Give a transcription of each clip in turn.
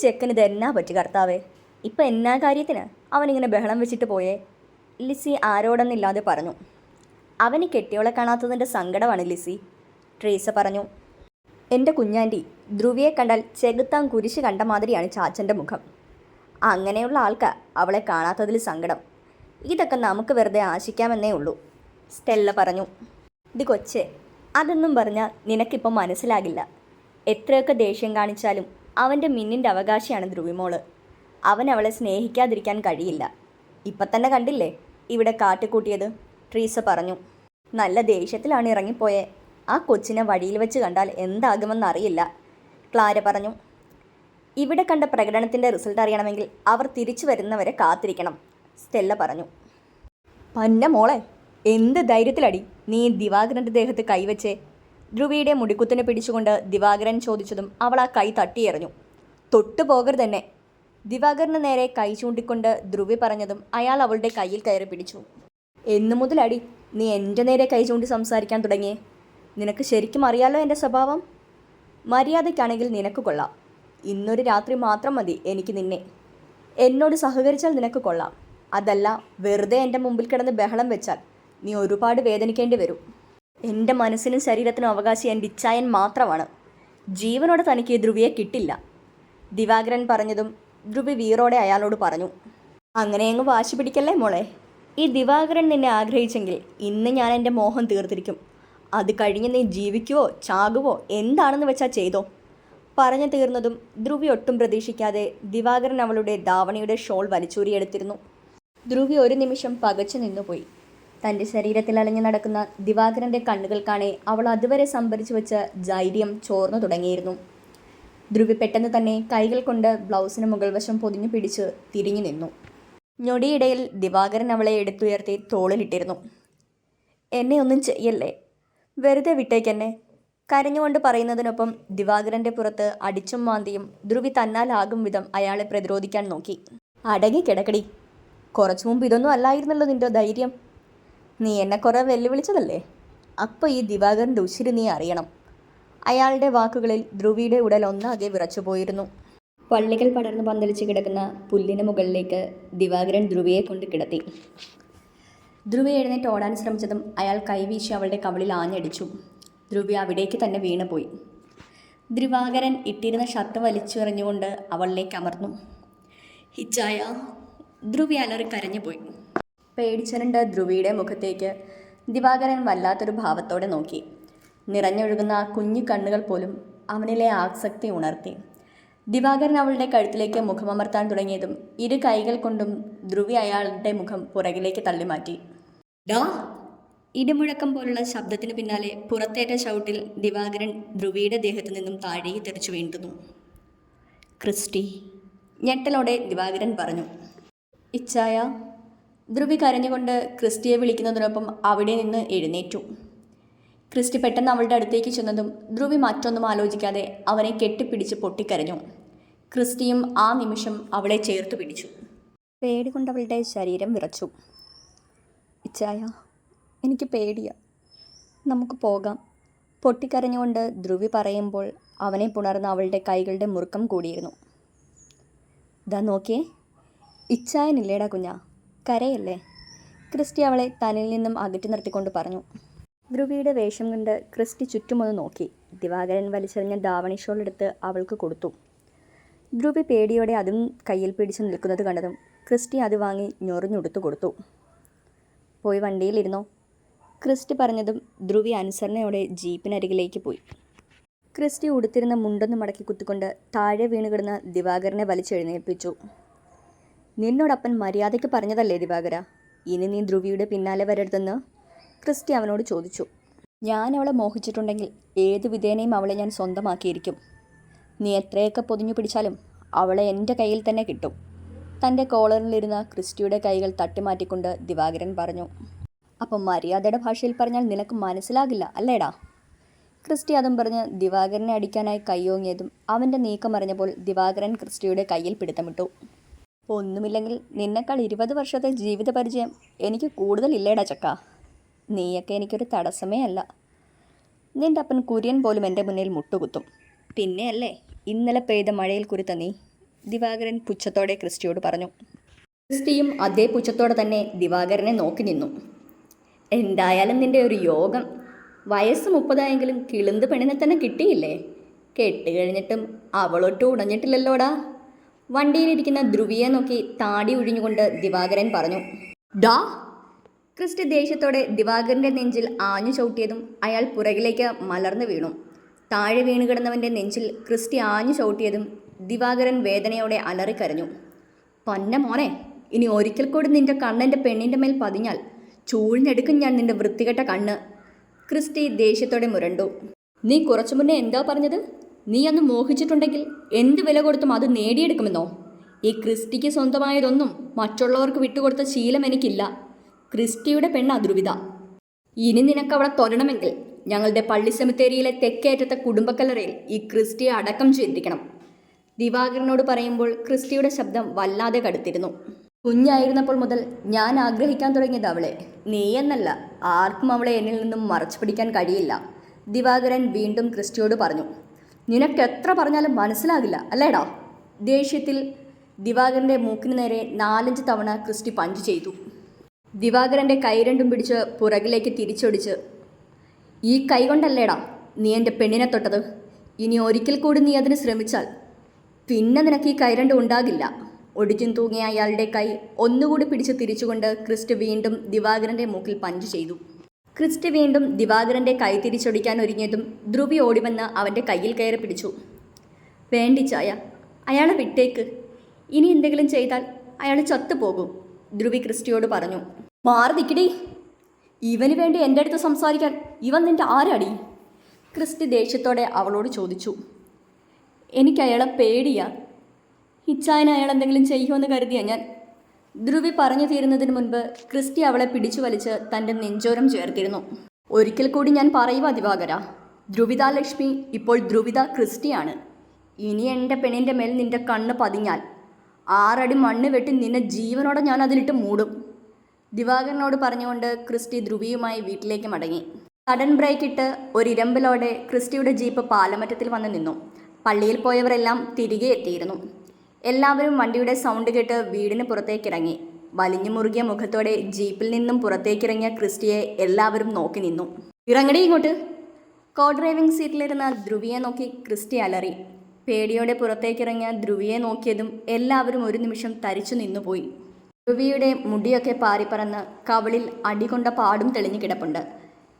ചെക്കന് ഇത് എന്നാ പറ്റി കർത്താവേ? ഇപ്പം എന്നാ കാര്യത്തിന് അവനിങ്ങനെ ബഹളം വെച്ചിട്ട് പോയേ? ലിസി ആരോടെന്നില്ലാതെ പറഞ്ഞു. അവന് കെട്ടിയോളെ കാണാത്തതിൻ്റെ സങ്കടമാണ് ലിസി, ട്രീസ പറഞ്ഞു. എൻ്റെ കുഞ്ഞാൻറ്റി, ധ്രുവിയെ കണ്ടാൽ ചെകുത്താൻ കുരിശ് കണ്ട മാതിരിയാണ് ചാച്ചൻ്റെ മുഖം. അങ്ങനെയുള്ള ആൾക്കാ അവളെ കാണാത്തതിൽ സങ്കടം. ഇതൊക്കെ നമുക്ക് വെറുതെ ആശിക്കാമെന്നേ ഉള്ളൂ, സ്റ്റെല്ല പറഞ്ഞു. ഇത് കൊച്ചേ, അതൊന്നും പറഞ്ഞാൽ നിനക്കിപ്പം മനസ്സിലാകില്ല. എത്രയൊക്കെ ദേഷ്യം കാണിച്ചാലും അവൻ്റെ മിന്നിൻ്റെ അവകാശിയാണ് ധ്രുവിമോള്. അവൻ അവളെ സ്നേഹിക്കാതിരിക്കാൻ കഴിയില്ല. ഇപ്പം തന്നെ കണ്ടില്ലേ ഇവിടെ കാട്ടിക്കൂട്ടിയത്, ട്രീസ പറഞ്ഞു. നല്ല ദേഷ്യത്തിലാണ് ഇറങ്ങിപ്പോയെ. ആ കൊച്ചിനെ വഴിയിൽ വെച്ച് കണ്ടാൽ എന്താകുമെന്നറിയില്ല, ക്ലാര പറഞ്ഞു. ഇവിടെ കണ്ട പ്രകടനത്തിൻ്റെ റിസൾട്ട് അറിയണമെങ്കിൽ അവർ തിരിച്ചു വരുന്നവരെ കാത്തിരിക്കണം, സ്റ്റെല്ല പറഞ്ഞു. പന്ന മോളെ, എന്ത് ധൈര്യത്തിലടി നീ ദിവാകരൻ്റെ ദേഹത്ത് കൈവച്ചേ? ധ്രുവിയുടെ മുടിക്കുത്തിനെ പിടിച്ചുകൊണ്ട് ദിവാകരൻ ചോദിച്ചതും അവൾ ആ കൈ തട്ടിയെറിഞ്ഞു. തൊട്ടു പോകരുതെന്നെ, ദിവാകരന് നേരെ കൈ ചൂണ്ടിക്കൊണ്ട് ധ്രുവി പറഞ്ഞതും അയാൾ അവളുടെ കയ്യിൽ കയറി പിടിച്ചു. എന്നു മുതലടി നീ എൻ്റെ നേരെ കൈ ചൂണ്ടി സംസാരിക്കാൻ തുടങ്ങിയേ? നിനക്ക് ശരിക്കും അറിയാലോ എൻ്റെ സ്വഭാവം. മര്യാദയ്ക്കാണെങ്കിൽ നിനക്ക് കൊള്ളാം. ഇന്നൊരു രാത്രി മാത്രം മതി എനിക്ക് നിന്നെ. എന്നോട് സഹകരിച്ചാൽ നിനക്ക് കൊള്ളാം. അതല്ല വെറുതെ എൻ്റെ മുമ്പിൽ കിടന്ന് ബഹളം വെച്ചാൽ നീ ഒരുപാട് വേദനിക്കേണ്ടി വരും. എൻ്റെ മനസ്സിനും ശരീരത്തിനും അവകാശി എൻ്റെ ഇച്ഛായൻ മാത്രമാണ്. ജീവനോടെ തനിക്ക് ധ്രുവിയെ കിട്ടില്ല, ദിവാകരൻ പറഞ്ഞതും ധ്രുവി വീറോടെ അയാളോട് പറഞ്ഞു. അങ്ങനെയങ്ങ് വാശി പിടിക്കല്ലേ മോളെ. ഈ ദിവാകരൻ നിന്നെ ആഗ്രഹിച്ചെങ്കിൽ ഇന്ന് ഞാൻ എൻ്റെ മോഹം തീർത്തിരിക്കും. അത് കഴിഞ്ഞ് നീ ജീവിക്കുവോ ചാകുവോ എന്താണെന്ന് വെച്ചാൽ ചെയ്തോ. പറഞ്ഞു തീർന്നതും ധ്രുവി ഒട്ടും പ്രതീക്ഷിക്കാതെ ദിവാകരൻ അവളുടെ ധാവണിയുടെ ഷോൾ വലിച്ചൂരിയെടുത്തിരുന്നു. ധ്രുവി ഒരു നിമിഷം പകച്ചു നിന്നുപോയി. തൻ്റെ ശരീരത്തിൽ അലഞ്ഞു നടക്കുന്ന ദിവാകരൻ്റെ കണ്ണുകൾ കാണെ അവൾ അതുവരെ സംഭരിച്ചു വെച്ച ധൈര്യം ചോർന്നു തുടങ്ങിയിരുന്നു. ധ്രുവി പെട്ടെന്ന് തന്നെ കൈകൾ കൊണ്ട് ബ്ലൗസിന് മുകൾ വശം പൊതിഞ്ഞു പിടിച്ച് തിരിഞ്ഞു നിന്നു. ഞൊടിയിടയിൽ ദിവാകരൻ അവളെ എടുത്തുയർത്തി തോളിലിട്ടിരുന്നു. എന്നെ ഒന്നും ചെയ്യല്ലേ, വെറുതെ വിട്ടേക്കെന്നെ, കരഞ്ഞുകൊണ്ട് പറയുന്നതിനൊപ്പം ദിവാകരൻ്റെ പുറത്ത് അടിച്ചും മാന്തിയും ധ്രുവി തന്നാലാകും വിധം അയാളെ പ്രതിരോധിക്കാൻ നോക്കി. അടങ്ങി കിടക്കടി, കുറച്ചു മുമ്പ് ഇതൊന്നും അല്ലായിരുന്നല്ലോ നിൻ്റെ ധൈര്യം. നീ എന്നെ കുറേ വെല്ലുവിളിച്ചതല്ലേ? അപ്പോൾ ഈ ദിവാകരൻ്റെ ഉശിര് നീ അറിയണം. അയാളുടെ വാക്കുകളിൽ ധ്രുവിയുടെ ഉടൽ ഒന്നാകെ വിറച്ചുപോയിരുന്നു. വള്ളികൾ പടർന്ന് പന്തലിച്ച് കിടക്കുന്ന പുല്ലിന് മുകളിലേക്ക് ദിവാകരൻ ധ്രുവിയെ കൊണ്ട് കിടത്തി. ധ്രുവി എഴുന്നേറ്റ് ഓടാൻ ശ്രമിച്ചതും അയാൾ കൈവീശി അവളുടെ കവിളിൽ ആഞ്ഞടിച്ചു. ധ്രുവി അവിടേക്ക് തന്നെ വീണുപോയി. ദിവാകരൻ ഇട്ടിരുന്ന ഷർട്ട് വലിച്ചെറിഞ്ഞുകൊണ്ട് അവളിലേക്ക് അമർന്നു. ഹിച്ചായ, ധ്രുവി അലറി കരഞ്ഞുപോയി. പേടിച്ചരണ്ട ധ്രുവിയുടെ മുഖത്തേക്ക് ദിവാകരൻ വല്ലാത്തൊരു ഭാവത്തോടെ നോക്കി. നിറഞ്ഞൊഴുകുന്ന ആ കുഞ്ഞു കണ്ണുകൾ പോലും അവനിലെ ആസക്തി ഉണർത്തി. ദിവാകരൻ അവളുടെ കഴുത്തിലേക്ക് മുഖമമർത്താൻ തുടങ്ങിയതും ഇരു കൈകൾ കൊണ്ടും ധ്രുവി അയാളുടെ മുഖം പുറകിലേക്ക് തള്ളിമാറ്റി. ഡാ! ഇടിമുഴക്കം പോലുള്ള ശബ്ദത്തിന് പിന്നാലെ പുറത്തേറ്റ ചവിട്ടിൽ ദിവാകരൻ ധ്രുവിയുടെ ദേഹത്തു നിന്നും താഴേക്ക് തെറിച്ചു വീണ്ടുന്നു. ക്രിസ്റ്റി, ഞെട്ടലോടെ ദിവാകരൻ പറഞ്ഞു. ഇച്ചായ, ധ്രുവി കരഞ്ഞുകൊണ്ട് ക്രിസ്റ്റിയെ വിളിക്കുന്നതിനൊപ്പം അവിടെ നിന്ന് എഴുന്നേറ്റു. ക്രിസ്റ്റി പെട്ടെന്ന് അവളുടെ അടുത്തേക്ക് ചെന്നതും ധ്രുവി മറ്റൊന്നും ആലോചിക്കാതെ അവനെ കെട്ടിപ്പിടിച്ച് പൊട്ടിക്കരഞ്ഞു. ക്രിസ്റ്റിയും ആ നിമിഷം അവളെ ചേർത്തു പിടിച്ചു. പേടികൊണ്ടവളുടെ ശരീരം വിറച്ചു. ഇച്ചായ, എനിക്ക് പേടിയാ, നമുക്ക് പോകാം, പൊട്ടിക്കരഞ്ഞുകൊണ്ട് ധ്രുവി പറയുമ്പോൾ അവനെ പുണർന്ന് അവളുടെ കൈകളുടെ മുറുക്കം കൂടിയിരുന്നു. ഇതാ നോക്കിയേ, ഇച്ചായനില്ലേടാ കുഞ്ഞാ, കരയല്ലേ, ക്രിസ്റ്റി അവളെ തന്നിൽ നിന്നും അകറ്റി നിർത്തിക്കൊണ്ട് പറഞ്ഞു. ധ്രുവിയുടെ വേഷം കണ്ട് ക്രിസ്റ്റി ചുറ്റുമൊന്ന് നോക്കി. ദിവാകരൻ വലിച്ചെറിഞ്ഞ ധാവണി ഷോൾ എടുത്ത് അവൾക്ക് കൊടുത്തു. ധ്രുവി പേടിയോടെ അതും കയ്യിൽ പിടിച്ച് നിൽക്കുന്നത് കണ്ടതും ക്രിസ്റ്റി അത് വാങ്ങി ഞൊറിഞ്ഞുടുത്തു കൊടുത്തു. പോയി വണ്ടിയിലിരുന്നോ, ക്രിസ്റ്റി പറഞ്ഞതും ധ്രുവി അനുസരണയോടെ ജീപ്പിനരികിലേക്ക് പോയി. ക്രിസ്റ്റി ഉടുത്തിരുന്ന മുണ്ടൊന്ന് മടക്കി കുത്തിക്കൊണ്ട് താഴെ വീണുകിടന്ന ദിവാകരനെ വലിച്ചെഴുന്നേൽപ്പിച്ചു. നിന്നോടപ്പൻ മര്യാദയ്ക്ക് പറഞ്ഞതല്ലേ ദിവാകര, ഇനി നീ ധ്രുവിയുടെ പിന്നാലെ വരരുതെന്ന് ക്രിസ്റ്റി അവനോട് ചോദിച്ചു. ഞാൻ അവളെ മോഹിച്ചിട്ടുണ്ടെങ്കിൽ ഏതു വിധേനയും അവളെ ഞാൻ സ്വന്തമാക്കിയിരിക്കും. നീ എത്രയൊക്കെ പൊതിഞ്ഞു പിടിച്ചാലും അവളെ എൻ്റെ കയ്യിൽ തന്നെ കിട്ടും, തൻ്റെ കോളറിലിരുന്ന ക്രിസ്റ്റിയുടെ കൈകൾ തട്ടിമാറ്റിക്കൊണ്ട് ദിവാകരൻ പറഞ്ഞു. അപ്പം മര്യാദയുടെ ഭാഷയിൽ പറഞ്ഞാൽ നിനക്ക് മനസ്സിലാകില്ല അല്ലേടാ? ക്രിസ്റ്റി അതും പറഞ്ഞ് ദിവാകരനെ അടിക്കാനായി കൈയോങ്ങിയതും അവൻ്റെ നീക്കം അറിഞ്ഞപ്പോൾ ദിവാകരൻ ക്രിസ്റ്റിയുടെ കയ്യിൽ പിടുത്തമിട്ടു. ഒന്നുമില്ലെങ്കിൽ നിന്നെക്കാൾ 20 വർഷത്തെ ജീവിത പരിചയം എനിക്ക് കൂടുതലില്ലേടാ ചക്ക. നീയൊക്കെ എനിക്കൊരു തടസ്സമേ അല്ല. നിൻ്റെ അപ്പൻ കുര്യൻ പോലും എൻ്റെ മുന്നിൽ മുട്ടുകുത്തും. പിന്നെയല്ലേ ഇന്നലെ പെയ്ത മഴയിൽ കുരുത്ത നീ. ദിവാകരൻ പുച്ഛത്തോടെ ക്രിസ്റ്റിയോട് പറഞ്ഞു. ക്രിസ്റ്റിയും അതേ പുച്ഛത്തോടെ തന്നെ ദിവാകരനെ നോക്കി നിന്നു. എന്തായാലും നിന്റെ ഒരു യോഗം. വയസ്സ് 30 കിളുന്ത് പെണ്ണിനെ തന്നെ കിട്ടിയില്ലേ? കെട്ട് കഴിഞ്ഞിട്ടും അവളൊട്ടും ഉടഞ്ഞിട്ടില്ലല്ലോടാ. വണ്ടിയിലിരിക്കുന്ന ധ്രുവിയെ നോക്കി താടി ഒഴിഞ്ഞുകൊണ്ട് ദിവാകരൻ പറഞ്ഞു. ഡാ! ക്രിസ്റ്റി ദേഷ്യത്തോടെ ദിവാകരൻ്റെ നെഞ്ചിൽ ആഞ്ഞു ചവിട്ടിയതും അയാൾ പുറകിലേക്ക് മലർന്നു വീണു. താഴെ വീണു കിടന്നവൻ്റെ നെഞ്ചിൽ ക്രിസ്റ്റി ആഞ്ഞു ചവിട്ടിയതും ദിവാകരൻ വേദനയോടെ അലറിക്കരഞ്ഞു. പൊന്ന മോനെ, ഇനി ഒരിക്കൽ കൂടി നിന്റെ കണ്ണെൻ്റെ പെണ്ണിൻ്റെ മേൽ പതിഞ്ഞാൽ ചൂഴ്ന്നെടുക്കും ഞാൻ നിന്റെ വൃത്തികെട്ട കണ്ണ്. ക്രിസ്റ്റി ദേഷ്യത്തോടെ മുരണ്ടു. നീ കുറച്ചു മുന്നേ എന്താ പറഞ്ഞത്? നീ അന്ന് മോഹിച്ചിട്ടുണ്ടെങ്കിൽ എന്ത് വില കൊടുത്തും അത് നേടിയെടുക്കുമെന്നോ? ഈ ക്രിസ്റ്റിക്ക് സ്വന്തമായതൊന്നും മറ്റുള്ളവർക്ക് വിട്ടുകൊടുത്ത ശീലം എനിക്കില്ല. ക്രിസ്റ്റിയുടെ പെണ്ണ് ധ്രുവിത. ഇനി നിനക്കവളെ തൊഴണമെങ്കിൽ ഞങ്ങളുടെ പള്ളി സെമിത്തേരിയിലെ തെക്കേറ്റത്തെ കുടുംബക്കല്ലറയിൽ ഈ ക്രിസ്റ്റിയെ അടക്കം ചെയ്തിരിക്കണം. ദിവാകരനോട് പറയുമ്പോൾ ക്രിസ്റ്റിയുടെ ശബ്ദം വല്ലാതെ കടുത്തിരുന്നു. കുഞ്ഞായിരുന്നപ്പോൾ മുതൽ ഞാൻ ആഗ്രഹിക്കാൻ തുടങ്ങിയത് അവളെ. നീയെന്നല്ല, ആർക്കും അവളെ എന്നിൽ നിന്നും മറച്ചു പിടിക്കാൻ കഴിയില്ല. ദിവാകരൻ വീണ്ടും ക്രിസ്റ്റിയോട് പറഞ്ഞു. നിനക്കെത്ര പറഞ്ഞാലും മനസ്സിലാകില്ല അല്ലേടാ? ദേഷ്യത്തിൽ ദിവാകരൻ്റെ മൂക്കിന് നേരെ 4-5 തവണ ക്രിസ്റ്റി പഞ്ച് ചെയ്തു. ദിവാകരൻ്റെ കൈ രണ്ടും പിടിച്ച് പുറകിലേക്ക് തിരിച്ചൊടിച്ച്, ഈ കൈ കൊണ്ടല്ലേടാ നീ എൻ്റെ പെണ്ണിനെ തൊട്ടത്? ഇനി ഒരിക്കൽ കൂടി നീ അതിന് ശ്രമിച്ചാൽ പിന്നെ നിനക്ക് ഈ കൈ രണ്ടും ഉണ്ടാകില്ല. ഒടിച്ചും തൂങ്ങിയ അയാളുടെ കൈ ഒന്നുകൂടി പിടിച്ച് തിരിച്ചുകൊണ്ട് ക്രിസ്റ്റി വീണ്ടും ദിവാകരൻ്റെ മൂക്കിൽ പഞ്ച് ചെയ്തു. ക്രിസ്റ്റി വീണ്ടും ദിവാകരൻ്റെ കൈ തിരിച്ചൊടിക്കാൻ ഒരുങ്ങിയതും ധ്രുവി ഓടിവന്ന് അവൻ്റെ കയ്യിൽ കയറി പിടിച്ചു. വേണ്ടിച്ചായ, അയാളെ വിട്ടേക്ക്. ഇനി എന്തെങ്കിലും ചെയ്താൽ അയാൾ ചത്തുപോകും, ധ്രുവി ക്രിസ്റ്റിയോട് പറഞ്ഞു. മാറി നിൽക്കടി. ഇവന് വേണ്ടി എൻ്റെ അടുത്ത് സംസാരിക്കാൻ ഇവൻ നിൻ്റെ ആരാടി? ക്രിസ്റ്റി ദേഷ്യത്തോടെ അവളോട് ചോദിച്ചു. എനിക്കയാളെ പേടിയാ. ഇച്ചായന് അയാൾ എന്തെങ്കിലും ചെയ്യുമെന്ന് കരുതിയാ ഞാൻ. ധ്രുവി പറഞ്ഞു തീരുന്നതിന് മുൻപ് ക്രിസ്റ്റി അവളെ പിടിച്ചു വലിച്ച് തൻ്റെ നെഞ്ചോരം ചേർത്തിരുന്നു. ഒരിക്കൽ കൂടി ഞാൻ പറയുക ദിവാകര, ധ്രുവിത ലക്ഷ്മി ഇപ്പോൾ ധ്രുവിത ക്രിസ്റ്റിയാണ്. ഇനി എൻ്റെ പെണ്ണിൻ്റെ മേൽ നിൻ്റെ കണ്ണ് പതിഞ്ഞാൽ 6 അടി മണ്ണ് വെട്ടി നിന്നെ ജീവനോടെ ഞാൻ അതിലിട്ട് മൂടും. ദിവാകരനോട് പറഞ്ഞുകൊണ്ട് ക്രിസ്റ്റി ധ്രുവിയുമായി വീട്ടിലേക്ക് മടങ്ങി. സഡൻ ബ്രേക്ക് ഇട്ട് ഒരിരമ്പലോടെ ക്രിസ്റ്റിയുടെ ജീപ്പ് പാലമറ്റത്തിൽ വന്ന് നിന്നു. പള്ളിയിൽ പോയവരെല്ലാം തിരികെ എത്തിയിരുന്നു. എല്ലാവരും വണ്ടിയുടെ സൗണ്ട് കേട്ട് വീടിന് പുറത്തേക്കിറങ്ങി. വലിഞ്ഞു മുറുകിയ മുഖത്തോടെ ജീപ്പിൽ നിന്നും പുറത്തേക്കിറങ്ങിയ ക്രിസ്റ്റിയെ എല്ലാവരും നോക്കി നിന്നു. ഇറങ്ങടി ഇങ്ങോട്ട്. കോ ഡ്രൈവിംഗ് സീറ്റിലിരുന്ന ധ്രുവിയെ നോക്കി ക്രിസ്റ്റി അലറി. പേടിയോടെ പുറത്തേക്കിറങ്ങിയ ധ്രുവിയെ നോക്കിയതും എല്ലാവരും ഒരു നിമിഷം തരിച്ചു നിന്നുപോയി. ധ്രുവിയുടെ മുടിയൊക്കെ പാറിപ്പറന്ന് കവിളിൽ അടികൊണ്ട പാടും തെളിഞ്ഞു കിടപ്പുണ്ട്.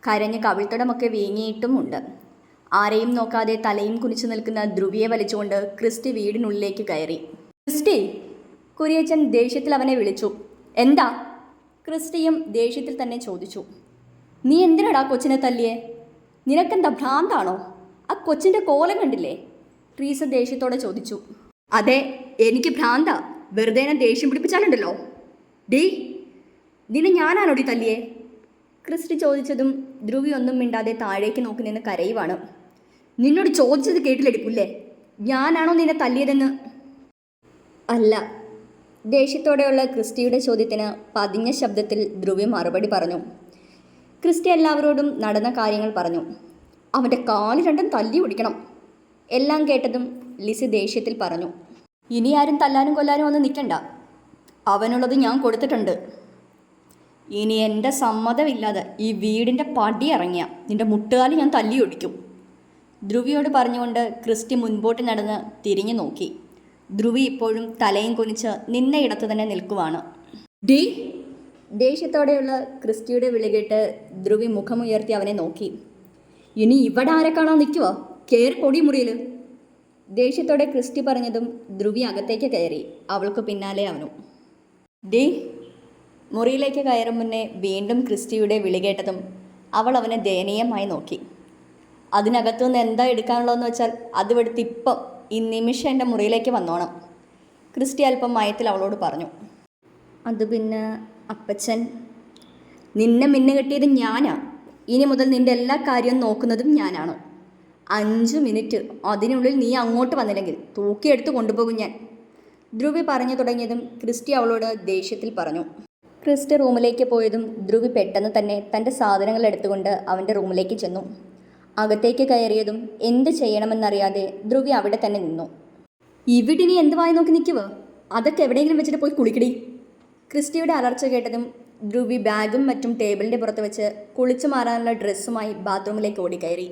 കരഞ്ഞ് കവിൾത്തടമൊക്കെ വീങ്ങിയിട്ടുമുണ്ട്. ആരെയും നോക്കാതെ തലയും കുനിച്ചു നിൽക്കുന്ന ധ്രുവിയെ വലിച്ചുകൊണ്ട് ക്രിസ്റ്റി വീടിനുള്ളിലേക്ക് കയറി. ക്രിസ്റ്റി! കുര്യച്ചൻ ദേഷ്യത്തിൽ അവനെ വിളിച്ചു. എന്താ? ക്രിസ്റ്റിയും ദേഷ്യത്തിൽ തന്നെ ചോദിച്ചു. നീ എന്തിനാടാ കൊച്ചിനെ തല്ലിയേ? നിനക്കെന്താ ഭ്രാന്താണോ? ആ കൊച്ചിൻ്റെ കോലം കണ്ടില്ലേ? ട്രീസ ദേഷ്യത്തോടെ ചോദിച്ചു. അതെ, എനിക്ക് ഭ്രാന്താ. വെറുതെ എന്നെ ദേഷ്യം പിടിപ്പിച്ചാലുണ്ടല്ലോ. ഡീ, നിന്നെ ഞാനാണോടി തല്ലിയേ? ക്രിസ്റ്റി ചോദിച്ചതും ധ്രുവി ഒന്നും മിണ്ടാതെ താഴേക്ക് നോക്കി നിന്ന് കരയുവാണ്. നിന്നോട് ചോദിച്ചത് കേട്ടില്ലെടുക്കില്ലേ? ഞാനാണോ നിന്നെ തല്ലിയതെന്ന്? അല്ല. ദേഷ്യത്തോടെയുള്ള ക്രിസ്റ്റിയുടെ ചോദ്യത്തിന് പതിഞ്ഞ ശബ്ദത്തിൽ ധ്രുവി മറുപടി പറഞ്ഞു. ക്രിസ്റ്റി എല്ലാവരോടും നടന്ന കാര്യങ്ങൾ പറഞ്ഞു. അവൻ്റെ കാല് രണ്ടും തല്ലി ഓടിക്കണം. എല്ലാം കേട്ടതും ലിസി ദേഷ്യത്തിൽ പറഞ്ഞു. ഇനി ആരും തല്ലാനും കൊല്ലാനും ഒന്നും നിൽക്കണ്ട. അവനുള്ളത് ഞാൻ കൊടുത്തിട്ടുണ്ട്. ഇനി എൻ്റെ സമ്മതമില്ലാതെ ഈ വീടിൻ്റെ പടി ഇറങ്ങിയ നിൻ്റെ മുട്ടുകാലി ഞാൻ തല്ലി ഒടിക്കും. ധ്രുവിയോട് പറഞ്ഞുകൊണ്ട് ക്രിസ്റ്റി മുൻപോട്ട് നടന്ന് തിരിഞ്ഞു നോക്കി. ധ്രുവി ഇപ്പോഴും തലയും കുനിച്ച് നിന്നയിടത്ത് തന്നെ നിൽക്കുവാണ്. ഡീ! ദേഷ്യത്തോടെയുള്ള ക്രിസ്റ്റിയുടെ വിളി കേട്ട് ധ്രുവി മുഖമുയർത്തി അവനെ നോക്കി. ഇനി ഇവിടെ ആരെ കാണാൻ നിൽക്കുവോ? കയറി പൊടി മുറിയിൽ. ദേഷ്യത്തോടെ ക്രിസ്റ്റി പറഞ്ഞതും ധ്രുവി അകത്തേക്ക് കയറി. അവൾക്ക് പിന്നാലെ അവനും. ഡീ! മുറിയിലേക്ക് കയറും മുന്നേ വീണ്ടും ക്രിസ്റ്റിയുടെ വിളി കേട്ടതും അവൾ അവനെ ദയനീയമായി നോക്കി. അതിനകത്തുനിന്ന് എന്താ എടുക്കാനുള്ളതെന്ന് വെച്ചാൽ അത് എടുത്ത് ഇപ്പം ഈ നിമിഷം എൻ്റെ മുറിയിലേക്ക് വന്നോണം. ക്രിസ്റ്റി അല്പം മയത്തിൽ അവളോട് പറഞ്ഞു. അത് പിന്നെ അപ്പച്ചൻ, നിന്നെ മിന്നു കെട്ടിയത് ഞാനാ. ഇനി മുതൽ നിൻ്റെ എല്ലാ കാര്യവും നോക്കുന്നതും ഞാനാണ്. 5 മിനിറ്റ് അതിനുള്ളിൽ നീ അങ്ങോട്ട് വന്നില്ലെങ്കിൽ തൂക്കിയെടുത്ത് കൊണ്ടുപോകും ഞാൻ. ധ്രുവി പറഞ്ഞു തുടങ്ങിയതും ക്രിസ്റ്റി അവളോട് ദേഷ്യത്തിൽ പറഞ്ഞു. ക്രിസ്റ്റി റൂമിലേക്ക് പോയതും ധ്രുവി പെട്ടെന്ന് തന്നെ തൻ്റെ സാധനങ്ങൾ എടുത്തുകൊണ്ട് അവൻ്റെ റൂമിലേക്ക് ചെന്നു. അകത്തേക്ക് കയറിയതും എന്ത് ചെയ്യണമെന്നറിയാതെ ധ്രുവി അവിടെ തന്നെ നിന്നു. ഇവിടെ ഇനി എന്ത് വായി നോക്കി നിൽക്കുക? അതൊക്കെ എവിടെയെങ്കിലും വെച്ചിട്ട് പോയി കുളിക്കടി. ക്രിസ്റ്റിയുടെ അലർച്ച കേട്ടതും ധ്രുവി ബാഗും മറ്റും ടേബിളിൻ്റെ പുറത്ത് വെച്ച് കുളിച്ചു മാറാനുള്ള ഡ്രസ്സുമായി ബാത്റൂമിലേക്ക് ഓടിക്കയറി.